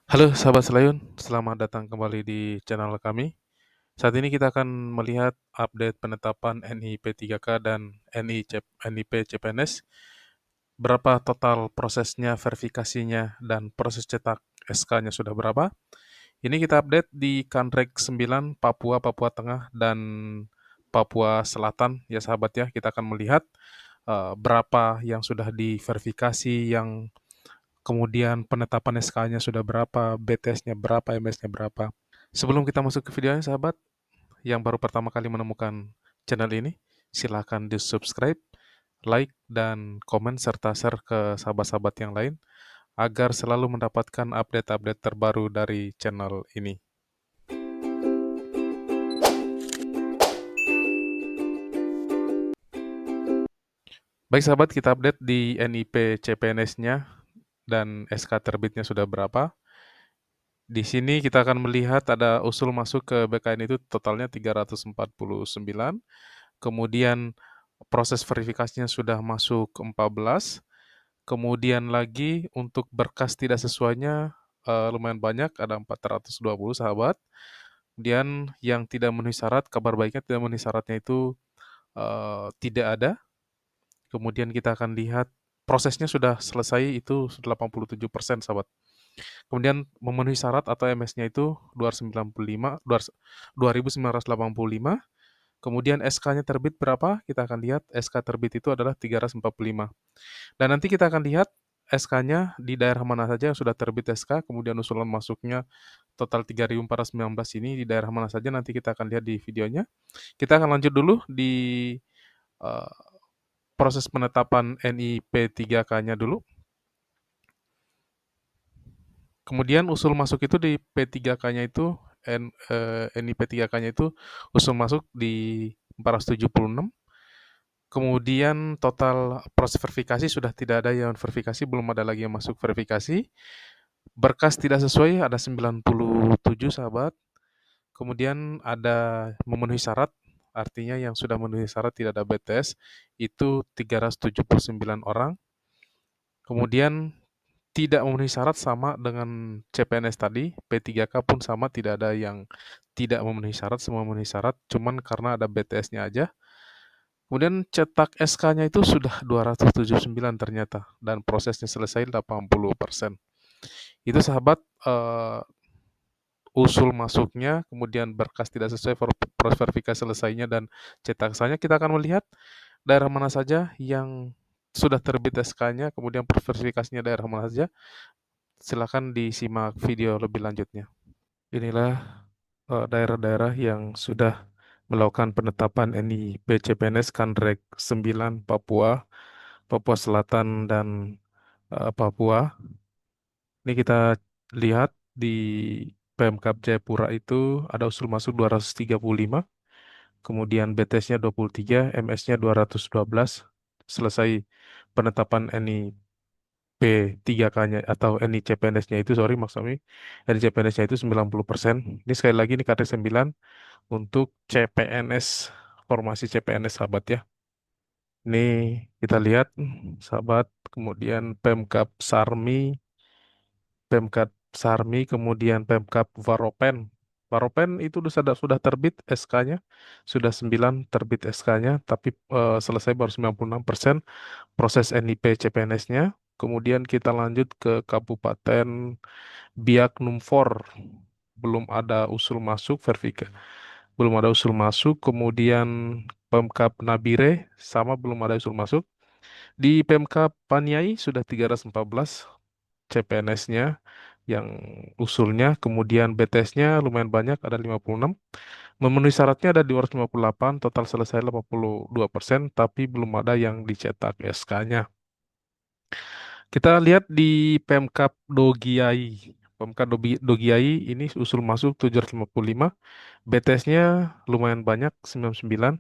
Halo sahabat Selayun, selamat datang kembali di channel kami. Saat ini kita akan melihat update penetapan NIP3K dan NIP CPNS. Berapa total prosesnya, verifikasinya, dan proses cetak SK-nya sudah berapa. Ini kita update di Kanrek 9, Papua, Papua Tengah, dan Papua Selatan. Ya sahabat ya, kita akan melihat berapa yang sudah diverifikasi, yang kemudian penetapan SK-nya sudah berapa, BTS-nya berapa, MS-nya berapa. Sebelum kita masuk ke videonya, sahabat, yang baru pertama kali menemukan channel ini, silahkan di-subscribe, like, dan komen, serta share ke sahabat-sahabat yang lain, agar selalu mendapatkan update-update terbaru dari channel ini. Baik sahabat, kita update di NIP CPNS-nya, dan SK terbitnya sudah berapa. Di sini kita akan melihat ada usul masuk ke BKN itu totalnya 349, kemudian proses verifikasinya sudah masuk 14, kemudian lagi untuk berkas tidak sesuainya lumayan banyak, ada 420 sahabat. Kemudian yang tidak memenuhi syarat, kabar baiknya tidak memenuhi syaratnya itu tidak ada. Kemudian kita akan lihat prosesnya sudah selesai itu 87% sahabat. Kemudian memenuhi syarat atau MS-nya itu 2.985. Kemudian SK-nya terbit berapa? Kita akan lihat SK terbit itu adalah 345. Dan nanti kita akan lihat SK-nya di daerah mana saja yang sudah terbit SK, kemudian usulan masuknya total 3.419 ini di daerah mana saja, nanti kita akan lihat di videonya. Kita akan lanjut dulu di uh, proses penetapan NIP3K-nya dulu. Kemudian usul masuk itu di P3K-nya itu, NIP3K-nya itu usul masuk di 476. Kemudian total proses verifikasi sudah tidak ada yang verifikasi, belum ada lagi yang masuk verifikasi. Berkas tidak sesuai ada 97 sahabat. Kemudian ada memenuhi syarat, artinya yang sudah memenuhi syarat tidak ada BTS, itu 379 orang. Kemudian tidak memenuhi syarat sama dengan CPNS tadi, P3K pun sama, tidak ada yang tidak memenuhi syarat, semua memenuhi syarat, cuman karena ada BTS-nya aja. Kemudian cetak SK-nya itu sudah 279 ternyata, dan prosesnya selesai 80%. Itu sahabat usul masuknya, kemudian berkas tidak sesuai, proses verifikasi selesainya, dan cetak SK-nya. Kita akan melihat daerah mana saja yang sudah terbit SK-nya, kemudian verifikasinya daerah mana saja. Silakan disimak video lebih lanjutnya. Inilah daerah-daerah yang sudah melakukan penetapan NIP-CPNS Kanrek 9 Papua, Papua Selatan, dan Papua. Ini kita lihat di Pemkab Jayapura itu ada usul masuk 235, kemudian BTS-nya 23, MS-nya 212, selesai penetapan NIP3K-nya atau NICPNS-nya itu, sorry maksudnya, NICPNS-nya itu 90%. Ini sekali lagi ini KT 9 untuk CPNS, formasi CPNS sahabat ya. Ini kita lihat sahabat, kemudian Pemkab Sarmi, kemudian Pemkab Varopen. Varopen itu sudah terbit SK-nya, sudah 9 terbit SK-nya, tapi selesai baru 96% proses NIP CPNS-nya. Kemudian kita lanjut ke Kabupaten Biak Numfor, belum ada usul masuk, belum ada usul masuk. Kemudian Pemkab Nabire, sama belum ada usul masuk. Di Pemkab Paniai sudah 314 CPNS-nya yang usulnya, kemudian BTS-nya lumayan banyak, ada 56. Memenuhi syaratnya ada 258, total selesai 82%, tapi belum ada yang dicetak SK-nya. Kita lihat di Pemkab Dogiai. Pemkab Dogiai ini usul masuk 755, BTS-nya lumayan banyak, 99.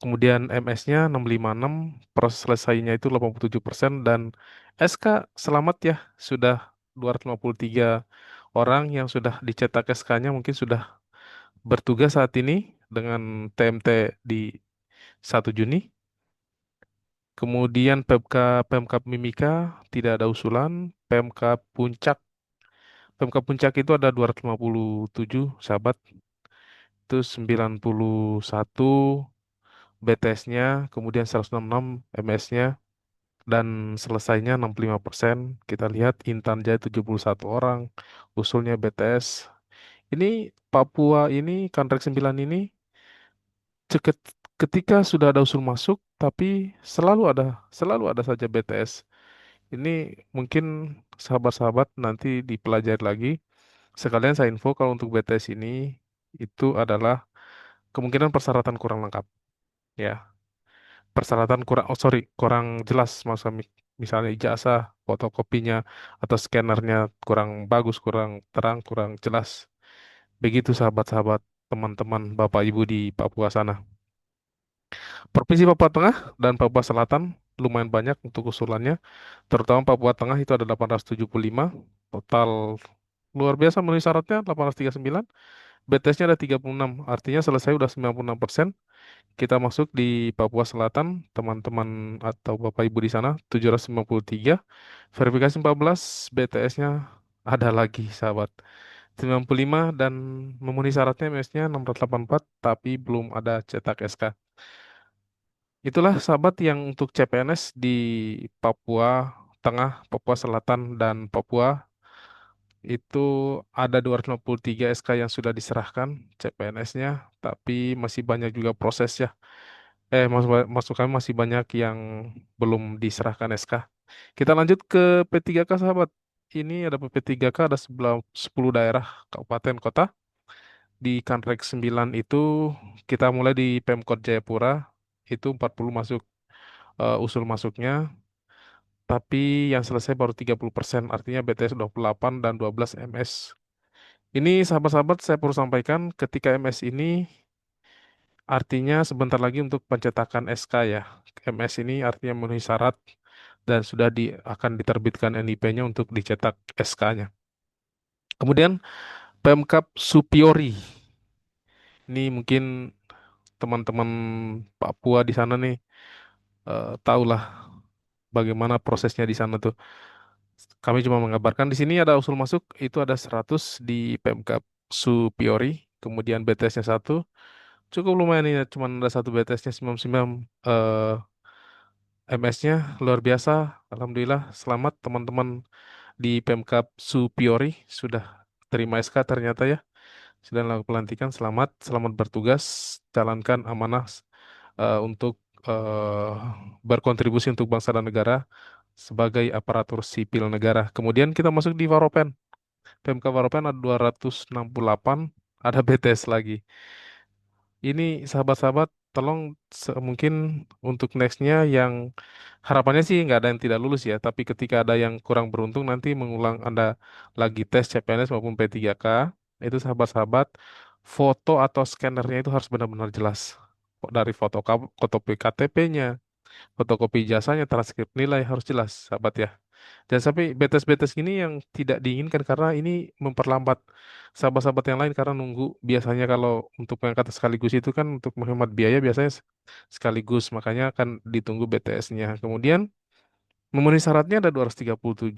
Kemudian MS-nya 656, proses selesainya itu 87%, dan SK selamat ya, sudah 253 orang yang sudah dicetak SK-nya mungkin sudah bertugas saat ini dengan TMT di 1 Juni. Kemudian Pemkab Mimika tidak ada usulan, Pemkab Puncak Pemkap Puncak itu ada 257 sahabat, itu 91 BTS-nya, kemudian 166 MS-nya, dan selesainya 65%. Kita lihat Intan Jaya 71 orang, usulnya BTS. Ini Papua ini, Kanrek 9 ini, ketika sudah ada usul masuk, tapi selalu ada saja BTS. Ini mungkin sahabat-sahabat nanti dipelajari lagi. Sekalian saya info kalau untuk BTS ini itu adalah kemungkinan persyaratan kurang lengkap. Ya, persyaratan kurang, oh sorry, kurang jelas misalnya ijazah, fotokopinya atau scannernya kurang bagus, kurang terang, kurang jelas. Begitu sahabat-sahabat, teman-teman, Bapak Ibu di Papua sana. Provinsi Papua Tengah dan Papua Selatan lumayan banyak untuk usulannya. Terutama Papua Tengah itu ada 875. Total luar biasa memenuhi syaratnya 839. BTS-nya ada 36. Artinya selesai udah 96%. Kita masuk di Papua Selatan, teman-teman atau Bapak Ibu di sana 753. Verifikasi 14, BTS-nya ada lagi sahabat. 95 dan memenuhi syaratnya MS-nya 684 tapi belum ada cetak SK. Itulah sahabat yang untuk CPNS di Papua Tengah, Papua Selatan, dan Papua itu ada 253 SK yang sudah diserahkan CPNS-nya, tapi masih banyak juga proses ya. Masuk kami masih banyak yang belum diserahkan SK. Kita lanjut ke P3K sahabat. Ini ada P3K ada 10 daerah kabupaten kota. Di Kanrek 9 itu kita mulai di Pemkot Jayapura itu 40 masuk usul masuknya, tapi yang selesai baru 30%, artinya BTS 28 dan 12 MS. Ini sahabat-sahabat saya perlu sampaikan ketika MS ini artinya sebentar lagi untuk pencetakan SK ya. MS ini artinya memenuhi syarat dan sudah akan diterbitkan NIP-nya untuk dicetak SK-nya. Kemudian Pemkap Supiori. Ini mungkin teman-teman Papua di sana nih tahulah bagaimana prosesnya di sana tuh. Kami cuma mengabarkan di sini ada usul masuk itu ada 100 di Pemkap Supiori, kemudian BTS-nya satu. Cukup lumayan ini cuma ada satu BTS-nya 99 MS-nya luar biasa. Alhamdulillah selamat teman-teman di Pemkap Supiori sudah terima SK ternyata ya. Sudah melakukan pelantikan, selamat, selamat bertugas, jalankan amanah untuk eh, berkontribusi untuk bangsa dan negara sebagai aparatur sipil negara. Kemudian kita masuk di Waropen. PMK Waropen ada 268, ada BTS lagi. Ini sahabat-sahabat, tolong mungkin untuk nextnya yang harapannya sih nggak ada yang tidak lulus ya, tapi ketika ada yang kurang beruntung nanti mengulang Anda lagi tes CPNS maupun P3K, itu sahabat-sahabat, foto atau scannernya itu harus benar-benar jelas. Dari fotokopi KTP-nya, fotokopi ijazahnya, transkrip nilai harus jelas, sahabat ya. Jangan sampai betes-betes gini yang tidak diinginkan karena ini memperlambat sahabat-sahabat yang lain karena nunggu. Biasanya kalau untuk mengangkat sekaligus itu kan untuk menghemat biaya biasanya sekaligus, makanya akan ditunggu BTS-nya. Kemudian memenuhi syaratnya ada 237,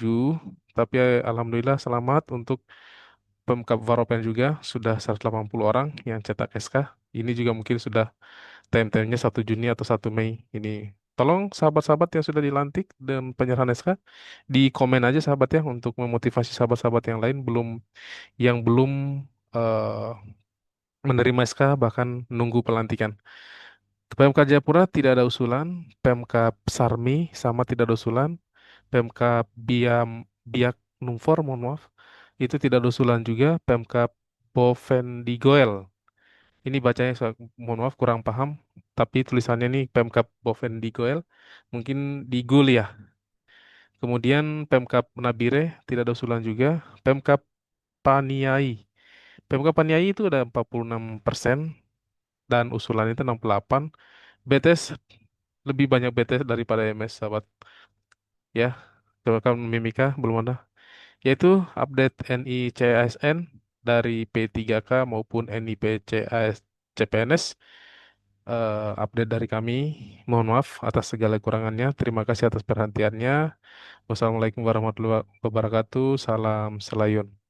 tapi alhamdulillah selamat untuk Pemkab Varopen juga sudah 180 orang yang cetak SK. Ini juga mungkin sudah time-timenya 1 Juni atau 1 Mei ini. Tolong sahabat-sahabat yang sudah dilantik dan penyerahan SK di komen aja sahabat ya untuk memotivasi sahabat-sahabat yang lain yang belum eh, menerima SK bahkan nunggu pelantikan. Pemkab Jayapura tidak ada usulan, Pemkab Sarmi sama tidak ada usulan, Pemkab Biak Numfor mohon maaf itu tidak ada usulan juga, Pemkab Bovendigul. Ini bacanya mohon maaf kurang paham, tapi tulisannya nih Pemkab Bovendigul, mungkin Digul ya. Kemudian Pemkab Nabire tidak ada usulan juga. Pemkab Paniai. Pemkab Paniai itu ada 46% dan usulan itu 68. BTS lebih banyak BTS daripada MS sahabat. Ya, Pemkab Mimika belum ada. Yaitu update NICASN dari P3K maupun NIPCAS CPNS. Update dari kami. Mohon maaf atas segala kekurangannya. Terima kasih atas perhatiannya. Wassalamualaikum warahmatullahi wabarakatuh. Salam Selayun.